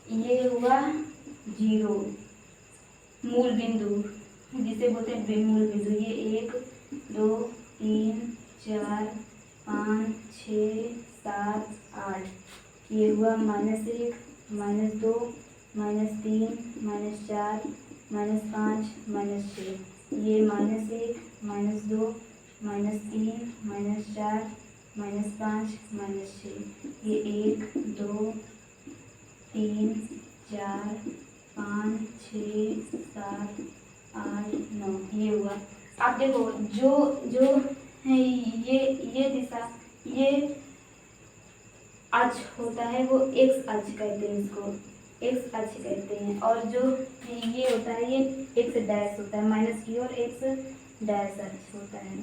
ये हुआ 0 मूल बिंदु, जिसे बोलते हैं मूल बिंदु। ये 1 2 3 4 5 6 7 8। ये हुआ -1 -2 -3 -4 -5 -6। ये -1 -2 -3 -4 -5 -6। ये 1 2 3 4 5 6 7 8 9। ये हुआ। आप देखो जो जो है ये दिशा, ये अक्ष होता है वो एक्स अक्ष कहते हैं, इसको एक्स अक्ष कहते हैं। और जो ये होता है ये एक्स डैश होता है, माइनस की ओर एक्स डैश अक्ष होता है,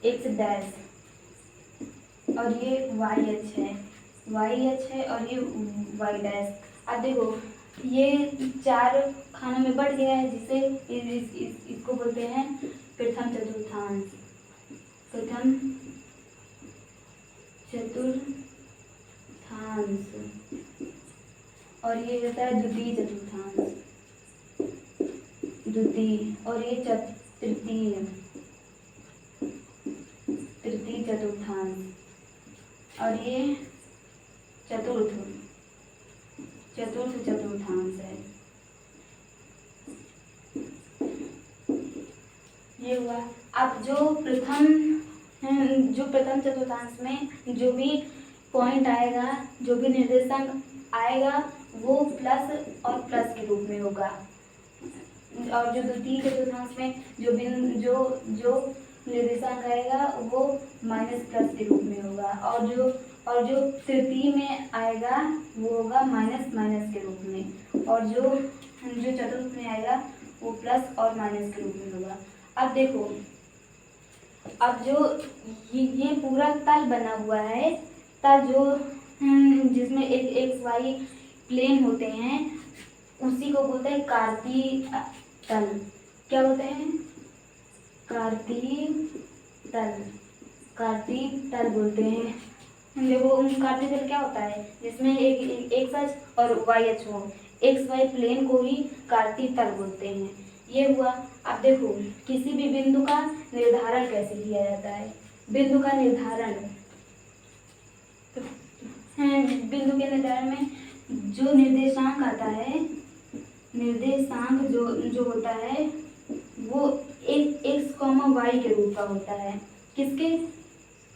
एक्स डैश। और ये वाई अक्ष है, वाई अक्ष है, और ये वाई डैश। अब देखो ये 4 खानों में बढ़ गया है, जिसे इसको बोलते हैं प्रथम चतुर्थांश, प्रथम चतुर्थांश। और ये होता है द्वितीय चतुर्थांश, द्वितीय। और ये तृतीय, तृतीय चतुर्थांश। और ये चतुर्थ, चतुर्थ चतुर्थांश है। ये हुआ। अब जो प्रथम चतुर्थांश में जो भी पॉइंट आएगा, जो भी निर्देशांक आएगा, वो प्लस और प्लस के रूप में होगा। और जो द्वितीय चतुर्थांश में जो निर्देशांक आएगा वो माइनस प्लस के रूप में होगा। और जो तृतीय में आएगा वो होगा माइनस माइनस के रूप में। और जो चतुर्थ में आएगा वो प्लस और माइनस के रूप में होगा। अब देखो, अब जो ये पूरा तल बना हुआ है, तल जो जिसमें एक एक्स वाई प्लेन होते हैं, उसी को बोलते हैं कार्तीय तल। क्या बोलते हैं? कार्तीय तल, कार्तीय तल बोलते हैं। देखो कार्तीय तल क्या होता है? जिसमें एक एक्स अक्ष और वाई अक्ष हो, एक्स वाई प्लेन को ही कार्तीय तल बोलते हैं। ये हुआ। अब देखो किसी भी बिंदु का निर्धारण कैसे किया जाता है। बिंदु का निर्धारण, बिंदु के निर्धारण में जो निर्देशांक आता है, निर्देशांक जो होता है वो एक्स कॉमा वाई के रूप का होता है। किसके?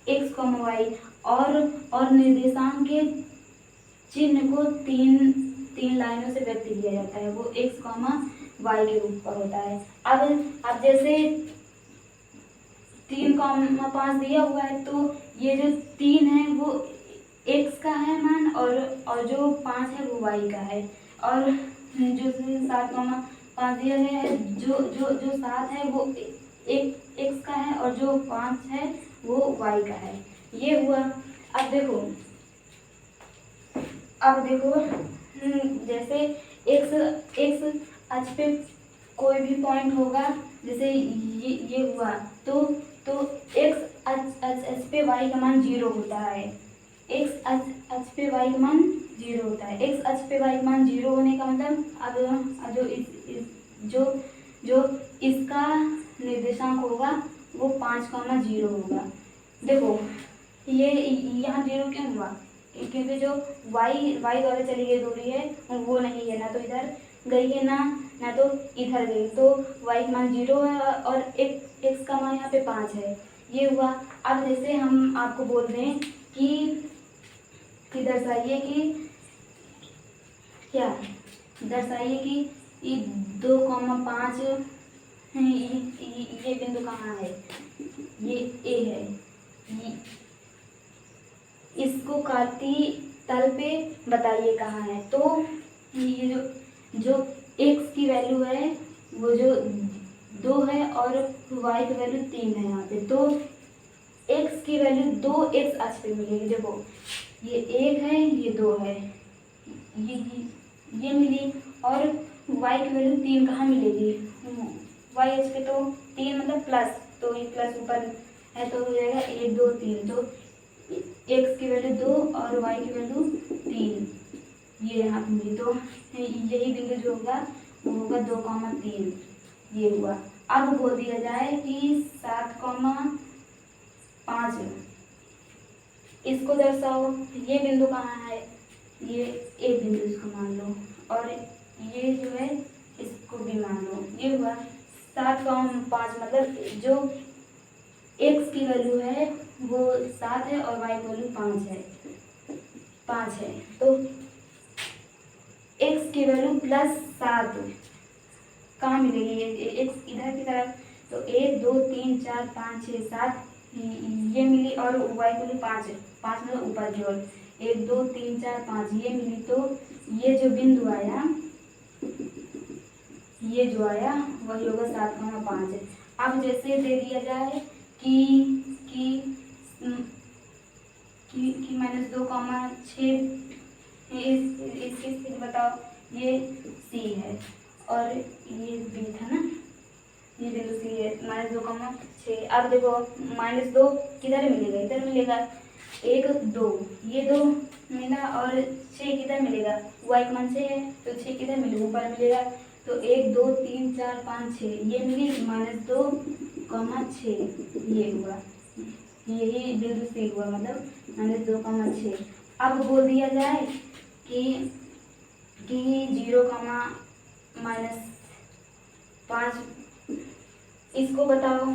X comma Y. और निर्देशांक के चिन्ह को तीन लाइनों से व्यक्त किया जाता है, वो एक्स कॉमा वाई के रूप का होता है। अब जैसे 3,5 दिया हुआ है, तो ये जो 3 है वो एक्स का है मान, और जो 5 है वो वाई का है। और जो 7,5 दिया गया है, जो 7 है वो एक्स का है, और जो 5 है वो वाई का है। ये हुआ। अब देखो जैसे एक्स अक्ष पे कोई भी पॉइंट होगा, जैसे ये हुआ, तो एक्स अक्ष पे वाई का मान 0 होता है। एक्स अक्ष पे वाई का मान 0 होता है। एक्स अक्ष पे वाई का मान 0 होने का मतलब अब जो इसका निर्देशांक होगा वो 5,0 होगा। देखो ये यहाँ 0 क्यों हुआ? क्योंकि जो y द्वारा चली गई दूरी है वो नहीं है, ना तो इधर गई है ना तो इधर गई, तो y का मान 0 है और x का मान यहाँ पे 5 है। ये हुआ। अब जैसे हम आपको बोल दें कि दर्शाइए कि क्या, दर्शाइए कि 2,5 ये बिंदु कहाँ है? ये A है। इसको कार्तीय तल पे बताइए कहाँ है। तो ये जो x की वैल्यू है वो जो 2 है और y की वैल्यू 3 है यहाँ पे, तो x की वैल्यू 2x अक्ष पे मिलेगी। देखो ये 1 है, ये 2 है, ये मिली। और y की वैल्यू 3 कहाँ मिलेगी? y अक्ष पे तो 3 मतलब प्लस, तो ये प्लस ऊपर है तो हो जाएगा 1 2 3। तो x की वैल्यू 2 और y की वैल्यू 3। ये यहाँ पे मिली, तो यही बिंदु जो होगा वो होगा 2,3, ये हुआ। अब बोल दिया जाए कि 7,5 इसको दर्शाओ। ये बिंदु कहाँ है, ये एक बिंदु इसको मान लो, और ये जो है इसको भी मान लो। ये हुआ 7,5, मतलब जो x की वैल्यू है वो 7 है और y की वैल्यू 5 है। तो x की वैल्यू +7 कहाँ मिलेगी, x इधर की तरफ, तो 1 2 3 4 5 6 7 ये मिली, और y की वैल्यू 5 है, 5 मतलब ऊपर की ओर, 1 2 3 4 5 ये मिली। तो ये जो बिंदु आया, ये जो आया वही होगा 7,5 है। अब जैसे दे दिया जाए कि -2,6 इसकी स्थिति बताओ। ये C है और ये B था ना, ये बिंदु C है, -2,6। अब देखो -2 किधर मिलेगा, इधर मिलेगा, 1 2 ये 2 मिला, और 6 किधर मिलेगा, y का मान 6 है, तो 6 किधर मिलेगा, ऊपर मिलेगा। तो 1 2 3 4 5 6 ये मिली, -2,6 ये हुआ, यही बिंदु C हुआ, मतलब -2,6। अब बोल दिया जाए कि 0,-5 इसको बताओ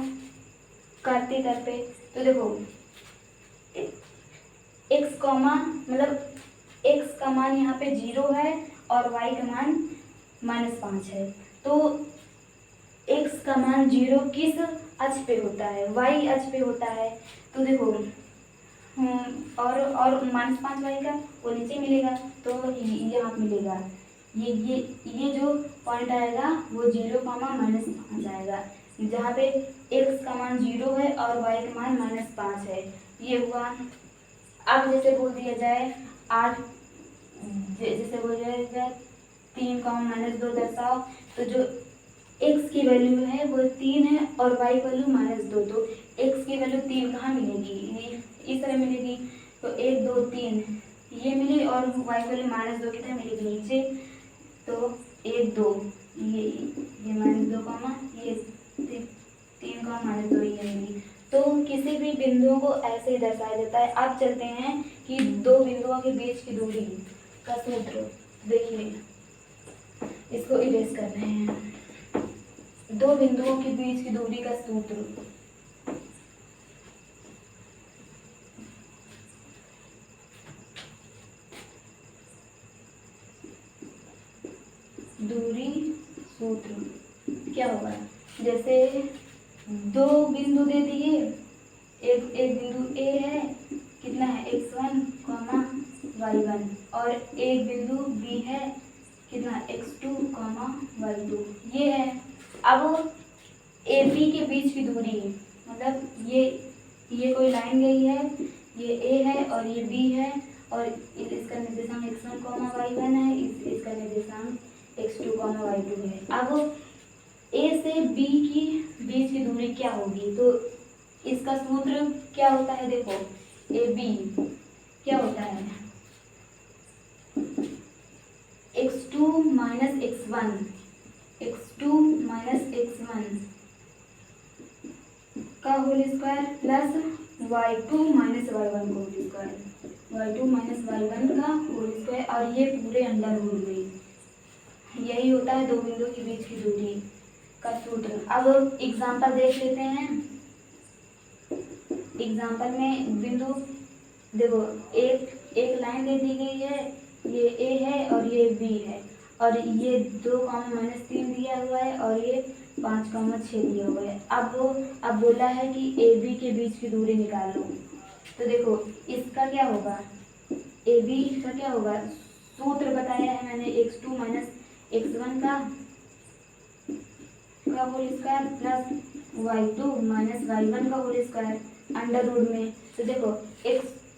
करते करते। तो देखो x मतलब x का मान यहाँ पे 0 है और y का मान -5 है। तो x का मान 0 किस अक्ष पे होता है, y अक्ष पे होता है। तो देखो और -5 y का वो नीचे मिलेगा, तो यहाँ मिलेगा, ये जो पॉइंट आएगा वो 0,-5 आएगा, जहाँ पे x का मान 0 है और y का मान -5 है, ये हुआ। अब जैसे बोल दिया जाए 8, जैसे बोल दिया जाए 3,-2 दर्शाओ। तो जो x की वैल्यू है वो 3 है और y की वैल्यू -2, तो x की वैल्यू 3 कहाँ मिलेगी, इस तरह मिलेगी। तो 1 2 3 ये मिली, और y की वैल्यू -2 किधर मिलेगी, नीचे। तो 1 2 ये -2, ये 3,-2 ये मिली। तो किसी भी बिंदुओं को ऐसे ही दर्शाया जाता है। अब चलते हैं कि दो बिंदुओं के बीच की दूरी का सूत्र। देखिए इसको इरेज कर रहे हैं, दो बिंदुओं के बीच की दूरी का सूत्र। दूरी सूत्र क्या होगा, जैसे दो बिंदु दे दिए, एक बिंदु A है, कितना है x1, y1, और एक बिंदु B है, कितना x2, y2, ये है। अब AB के बीच की दूरी, मतलब ये कोई लाइन गई है, ये A है और ये B है, और इसका निर्देशांक x1, y1 है, इसका निर्देशांक x2, y2 है। अब A से B की बीच की दूरी क्या होगी, तो इसका सूत्र क्या होता है, देखो AB क्या होता है, x2 - x1 का whole square plus y2 - y1 का होल स्क्वायर, y2 - y1 का होल स्क्वायर, और ये पूरे अंडर रूट में। यही होता है दो बिंदु के बीच की दूरी का सूत्र। अब एग्जांपल देख लेते हैं। एग्जांपल में बिंदु देखो, एक लाइन दे दी गई है, ये A है और ये B है, और ये 2,-3 दिया हुआ है, और ये 5,6 दिया हुआ है। अब बोला है कि AB के बीच की दूरी निकालो। तो देखो इसका क्या होगा, AB का क्या होगा, सूत्र बताया है मैंने, x2 - x1 का whole square plus y2 - y1 का होल स्क्वायर अंडर रूट में। तो देखो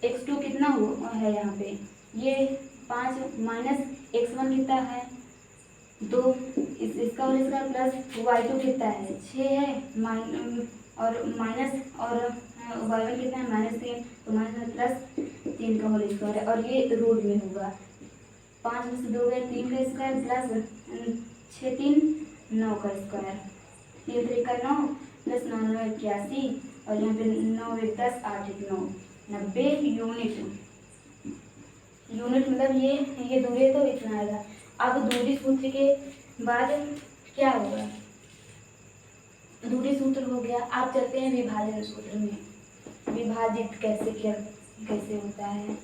x2 कितना है यहाँ पे, ये 5 माइनस x1 कितना है 2, इसका होल स्क्वायर प्लस y2 कितना है 6 है, और माइनस और y1 कितना है -3, तो माइनस प्लस 3 का होल स्क्वायर है, और ये रूट में होगा। 5 में से 2 गए 3 का स्क्वायर प्लस 6 3 9 का स्क्वायर, 3 3 का 9 प्लस 9 9 81 और यहाँ पे 9 1 10 8 1 9 90 यूनिट। यूनिट मतलब ये दूरी है तो इतना आएगा। अब दूरी सूत्र के बाद क्या होगा, दूरी सूत्र हो गया। आप चलते हैं विभाजन सूत्र में, विभाजित कैसे होता है।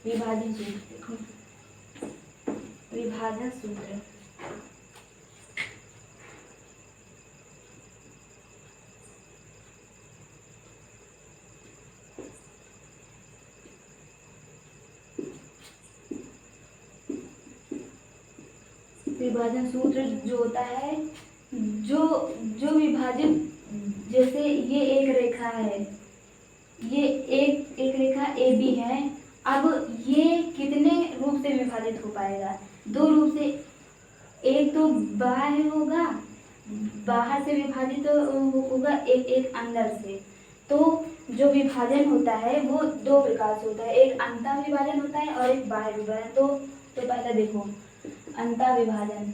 विभाजन सूत्र देखो, विभाजन सूत्र विभाजन सूत्र जो होता है, जो विभाजित, जैसे ये एक रेखा है, ये एक रेखा ए बी है। अब ये कितने रूप से विभाजित हो पाएगा, 2 रूप से। एक तो बाहर होगा, बाहर से विभाजित होगा, एक अंदर से। तो जो विभाजन होता है वो 2 प्रकार से होता है, एक अंतः विभाजन होता है और एक बाह्य विभाजन। तो पहले देखो अंतः विभाजन,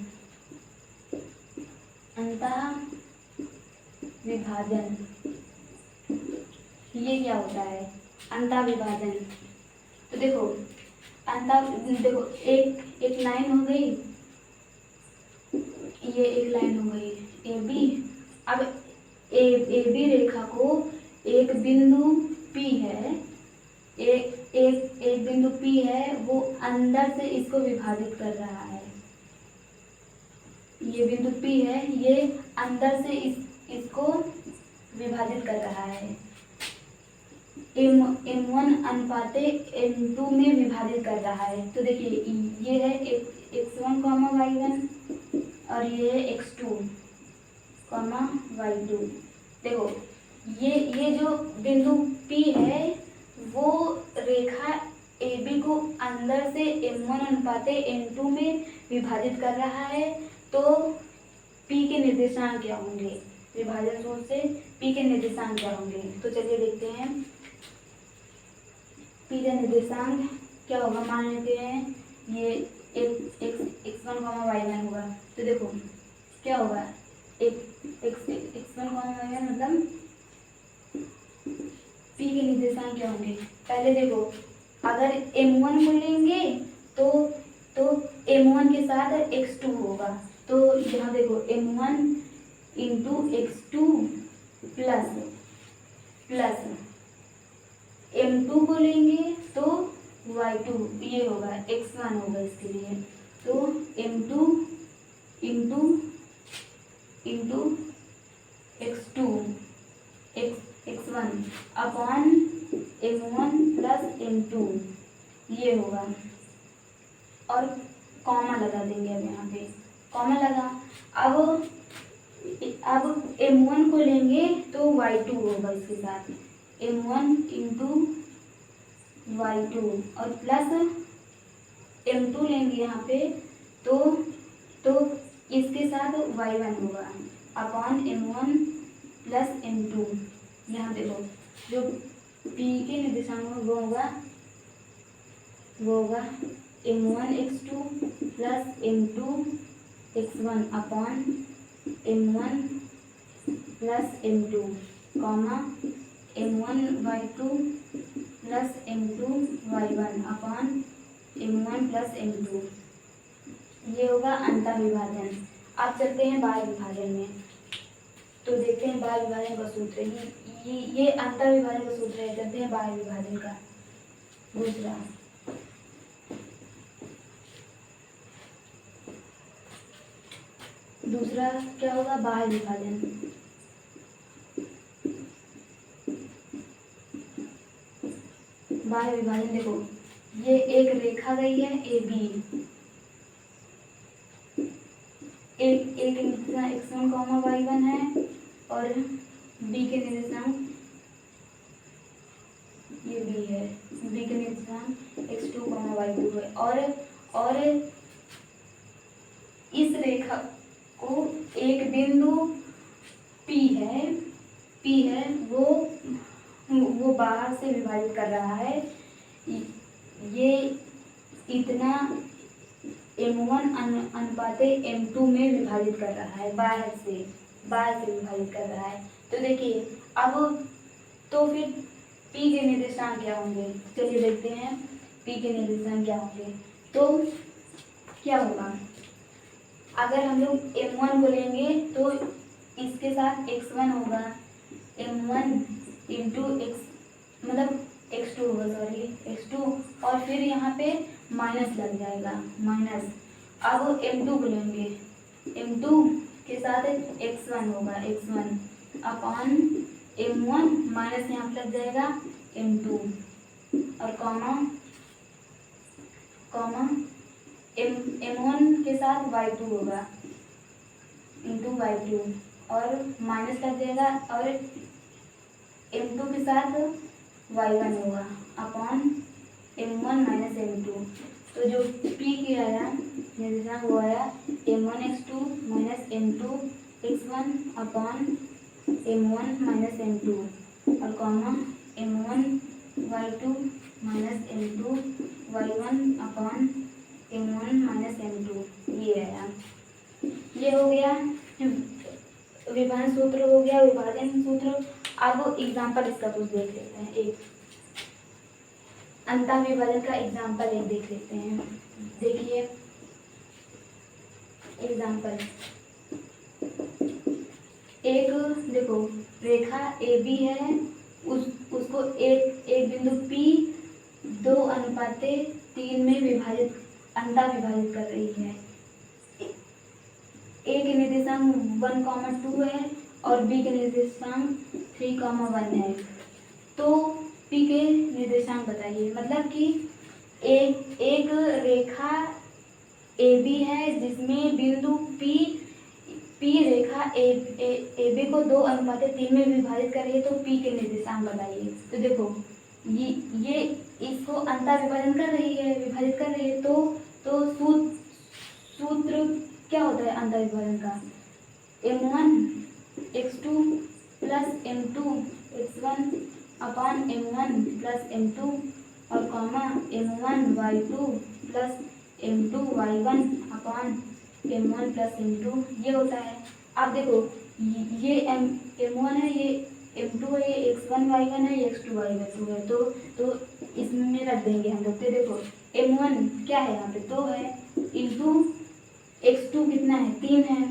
अंतः विभाजन ये क्या होता है, अंतः विभाजन। तो देखो देखो एक लाइन हो गई, ये एक लाइन हो गई ए बी। अब ए बी रेखा को एक बिंदु P है, एक बिंदु P है, वो अंदर से इसको विभाजित कर रहा है। ये बिंदु P है, ये अंदर से इसको विभाजित कर रहा है, M1 अनुपाते M2 में विभाजित कर रहा है। तो देखिए ये है x1 y1 और ये है x2 y2। देखो ये जो बिंदु P है वो रेखा AB को अंदर से M1 अनुपाते M2 में विभाजित कर रहा है। तो P के निर्देशांक क्या होंगे, विभाजन सूत्र से P के निर्देशांक क्या होंगे। तो चलिए देखते हैं P का निर्देशांक क्या होगा। मान लेते हैं ये x1 y1 होगा। तो देखो क्या होगा, x1 y1 मतलब P के निर्देशांक क्या होंगे। पहले देखो अगर M1 को लेंगे तो M1 के साथ x2 होगा। तो यहाँ देखो M1 into x2 plus M2 को लेंगे तो y2, ये होगा x1 होगा इसके लिए। तो M2 into x2 x1 upon M1 plus M2 ये होगा। और कॉमा लगा देंगे, अब यहाँ पे कॉमा लगा। अब M1 को लेंगे तो y2 होगा इसके साथ, M1 इंटू y2 और प्लस M2 लेंगे यहाँ पे तो इसके साथ y1 होगा अपॉन M1 प्लस M2। यहाँ देखो जो P के निर्देशांक वो होगा M1 x2 plus M2 x1 upon M1 plus M2 comma M1 y2 plus M2 y1 upon M1 plus M2। ये होगा अंतः विभाजन। अब चलते हैं बाह्य विभाजन में। तो देखते हैं बाह्य विभाजन का सूत्र, ये अंतः विभाजन का सूत्र है। चलते हैं बाह्य विभाजन का दूसरा क्या होगा, बाह्य विभाजन। बाह्य विभाजन देखो ये एक रेखा गई है ए बी, एक x1 y1 है और b के निर्देशांक ये b है, b के निर्देशांक x2 y2 है। और इस रेखा को एक बिंदु P है वो बाहर से विभाजित कर रहा है। ये इतना M1 अनुपाते M2 में विभाजित कर रहा है, बाहर से विभाजित कर रहा है। तो देखिए अब तो फिर P के निर्देशांक क्या होंगे, चलिए देखते हैं P के निर्देशांक क्या होंगे। तो क्या होगा, अगर हम लोग M1 को लेंगे तो इसके साथ x1 होगा, M1 इंटू एक्स मतलब x2 होगा, सॉरी x2, और फिर यहाँ पे माइनस लग जाएगा, माइनस। अब M2 को लेंगे, M2 के साथ x1 होगा, x1 अपॉन M1 माइनस यहाँ पे लग जाएगा M2 और कॉमा M1 के साथ y2 होगा इंटू y2 और माइनस लग जाएगा और M2 के साथ y1 होगा अपॉन M1 माइनस M2। तो जो P की आया निर्देशांक वो आया M1x2 minus M2x1 upon M1 minus M2 और comma M1y2 minus M2y1 upon M1 minus M2, ये आया। ये हो गया विभाजन सूत्र, हो गया विभाजन सूत्र। अब एग्जाम्पल इसका कुछ देख लेते हैं, एक अंतः विभाजन का एग्जाम्पल एक देख लेते हैं। देखिए एग्जाम्पल एक, देखो रेखा AB है, उसको एक बिंदु P 2:3 में विभाजित अंतः विभाजित कर रही है। A के निर्देशांक 1,2 है और B के निर्देशांक 3,1 है। तो P के निर्देशांक बताइए, मतलब कि एक रेखा AB है जिसमें बिंदु P रेखा AB को 2:3 में विभाजित कर रही है, तो P के निर्देशांक बताइए। तो देखो ये इसको अंतः विभाजन कर रही है, विभाजित कर रही है, तो सूत्र क्या होता है अंतः विभाजन का, M1x2 plus M2x1 upon M1 plus M2 और comma M1y2 plus M2y1 upon M1 plus M2, ये होता है। अब देखो ये M1 है, ये M2 है, ये x1y1 है, ये x2y2 है, तो इसमें रख देंगे हम लोग। तो देखो M1 क्या है यहाँ पे 2 है, इंटू x2 कितना है 3 है,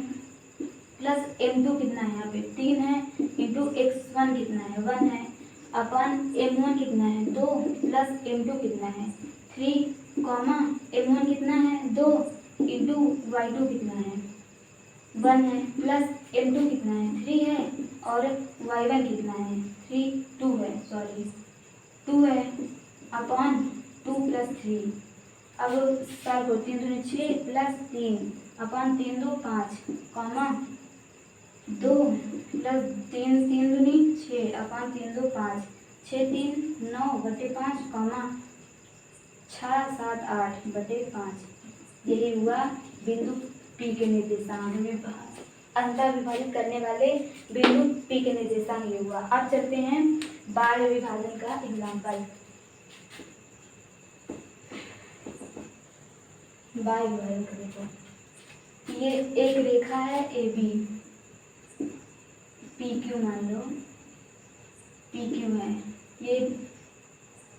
प्लस M2 कितना है यहाँ पे 3 है, इंटू x1 कितना है 1 है, अपन M1 कितना है 2 प्लस M2 कितना है 3, कॉमा M1 कितना है 2 इंटू y2 कितना है 1 है, प्लस M2 कितना है 3 है और y1 कितना है 2 है, सॉरी 2 है, अपॉन 2 प्लस 3। अब साल को 3 दूनी 6 प्लस 3 अपॉन 3 2 5, कॉमा 2 प्लस 3 दूनी 6 अपॉन 3 2 5, 6 3 9/5, कॉमा 6 7 8/5। यही हुआ बिंदु P के निर्देशांक, अंतः विभाजित करने वाले बिंदु P के निर्देशांक ये हुआ। अब चलते हैं बाह्य विभाजन का एग्जाम्पल। बाह्य विभाजन का देखो, ये एक रेखा है AB, PQ मान लो PQ है, ये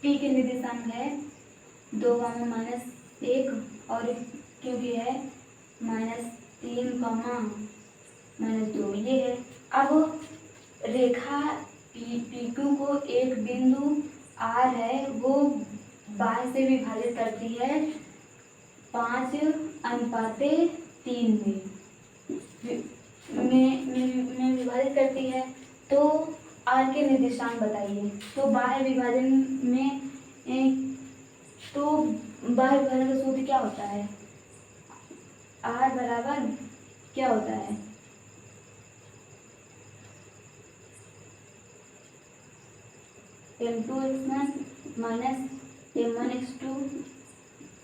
P के निर्देशांक है 2,-1 और Q की है -3, -2, ये है। अब रेखा PQ को एक बिंदु R है, वो बाह्य से विभाजित करती है 5:3 में विभाजित करती है। तो R के निर्देशांक बताइए। तो बाह्य विभाजन में बाह्य विभाजन का सूत्र क्या होता है, R बराबर क्या होता है, M2x1 minus M1x2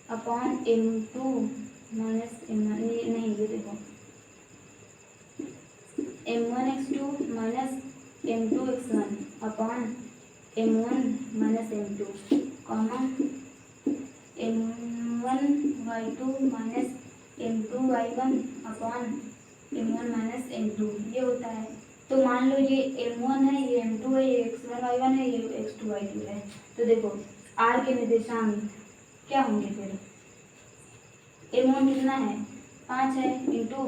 upon M2 minus M1, नहीं ये देखो M1x2 minus M2x1 upon M1 minus M2, comma M1 m1y2 minus m2y1 upon m1 minus m2 ये होता है। तो मान लो ये m1 है, ये m2 है, ये x1y1 है, ये x2y2 है। तो देखो r के निर्देशांक क्या होंगे फिर, m1 कितना है 5 है, इंटू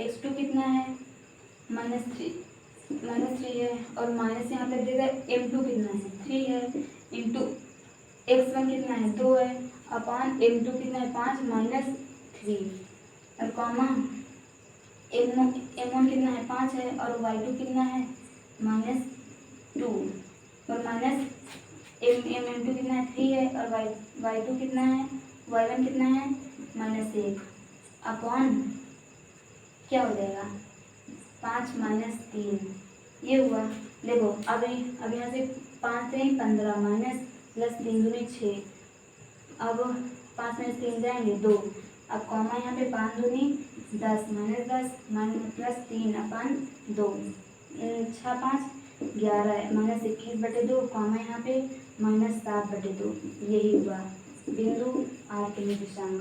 x2 कितना है -3 है, और माइनस यहाँ पे देगा m2 कितना है 3 है, इंटू x1 कितना है 2 है, अपॉन m2 कितना है 5 माइनस 3 और कॉमा m1 कितना है 5 है और y2 कितना है -2 और माइनस m2 कितना है 3 है और y2 कितना है y1 कितना है -1 अपॉन क्या हो जाएगा 5 माइनस 3 ये हुआ। देखो अब यहाँ से 5 से 15 माइनस प्लस 3 दूनी 6, अब 5 में 3 जाएंगे 2, अब कॉमा यहाँ पे 5 दूनी 10 माइनस प्लस 3 अपन 2, 6 5 11 माइनस 21/2 कॉमा यहाँ पे -7/2 यही हुआ बिंदु r के निर्देशांक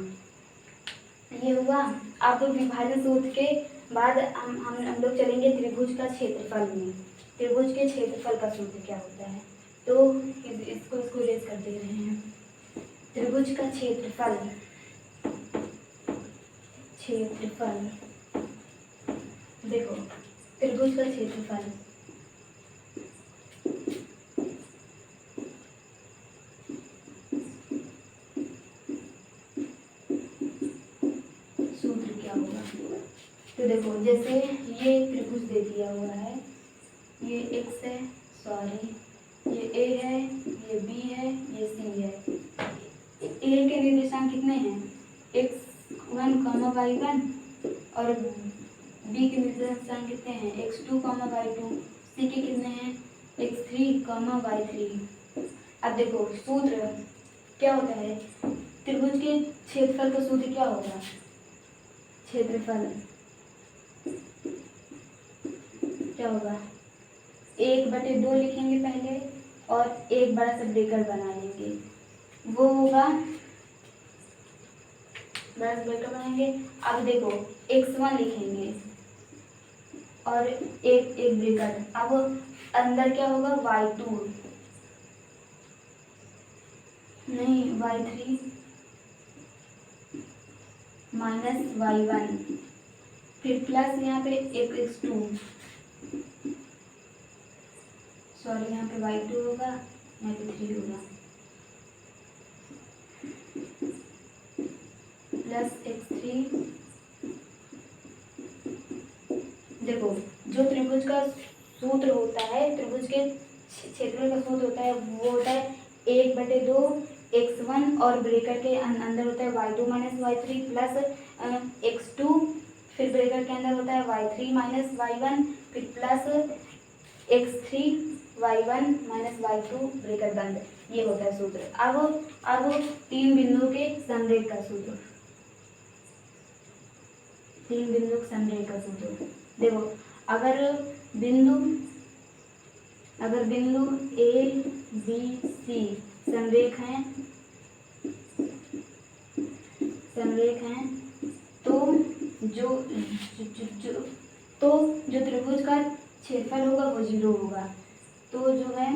ये हुआ। अब विभाजन सूत्र के बाद हम लोग चलेंगे त्रिभुज का क्षेत्रफल में। त्रिभुज के क्षेत्रफल का सूत्र क्या होता है, तो इसको इरेज कर दे रहे हैं। त्रिभुज का क्षेत्रफल देखो त्रिभुज का क्षेत्रफल सूत्र क्या होगा, तो देखो जैसे ये त्रिभुज दे दिया हुआ है, ये x है, सॉरी ये a है, ये b है, ये c है। a के निर्देशांक कितने हैं x1, y1 और b के निर्देशांक कितने हैं x2, y2, c के कितने हैं x3, y3। अब देखो सूत्र क्या होता है, त्रिभुज के क्षेत्रफल का सूत्र क्या होगा, क्षेत्रफल क्या होगा 1/2 लिखेंगे पहले और एक बड़ा सा ब्रेकर बना लेंगे, वो होगा बड़ा सा ब्रेकर बनाएंगे। अब देखो x1 लिखेंगे और एक ब्रेकर, अब अंदर क्या होगा y2 नहीं y3 माइनस y1 फिर प्लस यहाँ पे एक x2 सॉरी यहाँ पे y2 होगा, यहाँ पे 3 होगा प्लस x3। देखो जो त्रिभुज का सूत्र होता है, त्रिभुज के क्षेत्रफल का सूत्र होता है वो होता है 1/2 x1 और ब्रेकर के अंदर होता है y2 minus y3 plus x2 फिर ब्रेकर के अंदर होता है y3 माइनस y1 फिर plus x3 y1 minus y2 breaker बंद, ये होता है सूत्र। अब तीन बिंदुओं के संरेख का सूत्र, तीन बिंदु के संरेख का सूत्र देखो अगर बिंदु a b c संरेख हैं तो जो त्रिभुज का क्षेत्रफल होगा वो 0 होगा। तो जो है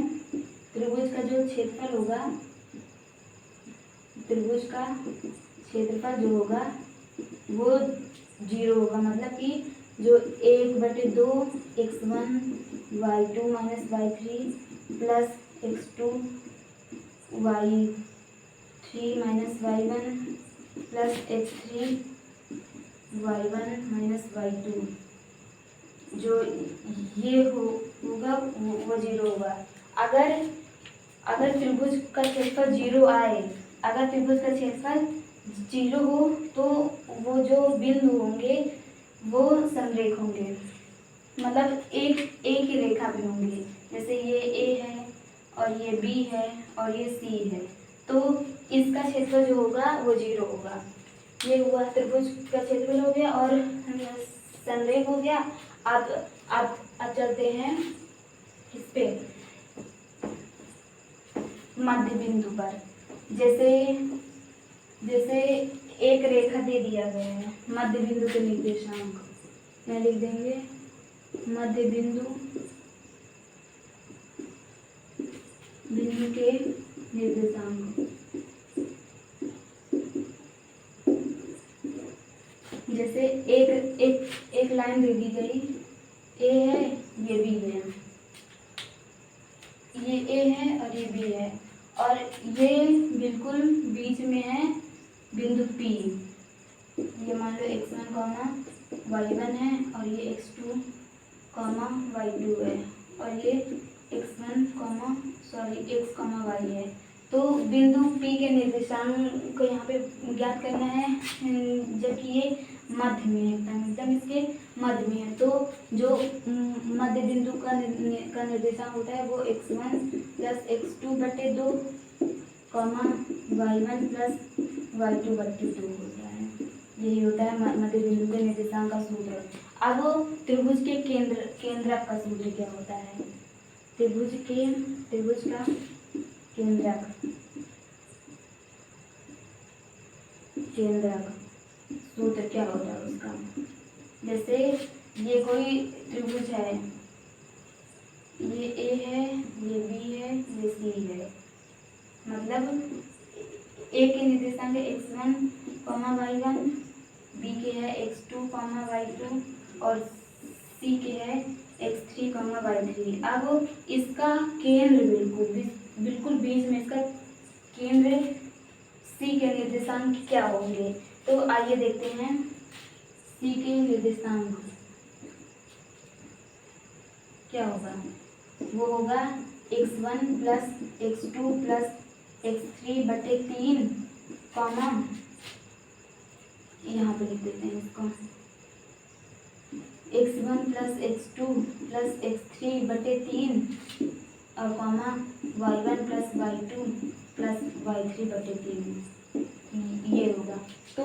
त्रिभुज का जो क्षेत्रफल होगा, त्रिभुज का क्षेत्रफल जो होगा वो 0 होगा, मतलब कि जो 1/2 x1 y2 minus y3 plus x2 y3 minus y1 plus x3 y1 minus y2 जो ये होगा वो 0 होगा। अगर त्रिभुज का क्षेत्रफल 0 आए, अगर त्रिभुज का क्षेत्रफल 0 हो तो वो जो बिंदु होंगे वो संरेख होंगे, मतलब एक ही रेखा में होंगे। जैसे ये A है और ये B है और ये C है, तो इसका क्षेत्रफल जो होगा वो 0 होगा। ये हुआ त्रिभुज का क्षेत्रफल हो गया और संरेख हो गया। अब चलते हैं इस पे मध्य बिंदु पर। जैसे जैसे एक रेखा दे दिया गया है, मध्य बिंदु के निर्देशांक में लिख देंगे मध्य बिंदु के निर्देशांक। जैसे एक लाइन दे दी गई, ए है, ये बी है, ये ए है और ये बी है, और ये बिल्कुल बीच में है बिंदु पी। ये मान लो x1 y1 है और ये x2 y2 है, और ये x y है। तो बिंदु P के निर्देशांक को यहाँ पे ज्ञात करना है, जबकि ये मध्य में है, एकदम इसके मध्य में है। तो जो मध्य बिंदु का निर्देशांक होता है वो x1 + x2 बटे 2 y1 + y2 बटे 2 होता है। यही होता है मध्य बिंदु के निर्देशांक का सूत्र। अब त्रिभुज के केंद्रक का सूत्र क्या होता है? त्रिभुज का केंद्रक सूत्र क्या होता है उसका? जैसे ये कोई त्रिभुज है, ये ए है, ये बी है, ये सी है। मतलब ए के निर्देशांक x1, y1, बी के है x2, y2 और सी के है x3, y3। अब इसका केंद्र बिल्कुल बीच में इसका केंद्र सी के निर्देशांक क्या होंगे? तो आइए देखते हैं सी के निर्देशांक क्या होगा। वो होगा x1 + x2 + x3 बटे 3, यहाँ पे लिख देते हैं इसको x1 + x2 + x3 बटे 3 और y1 + y2 + y3 बटे 3, ये होगा। तो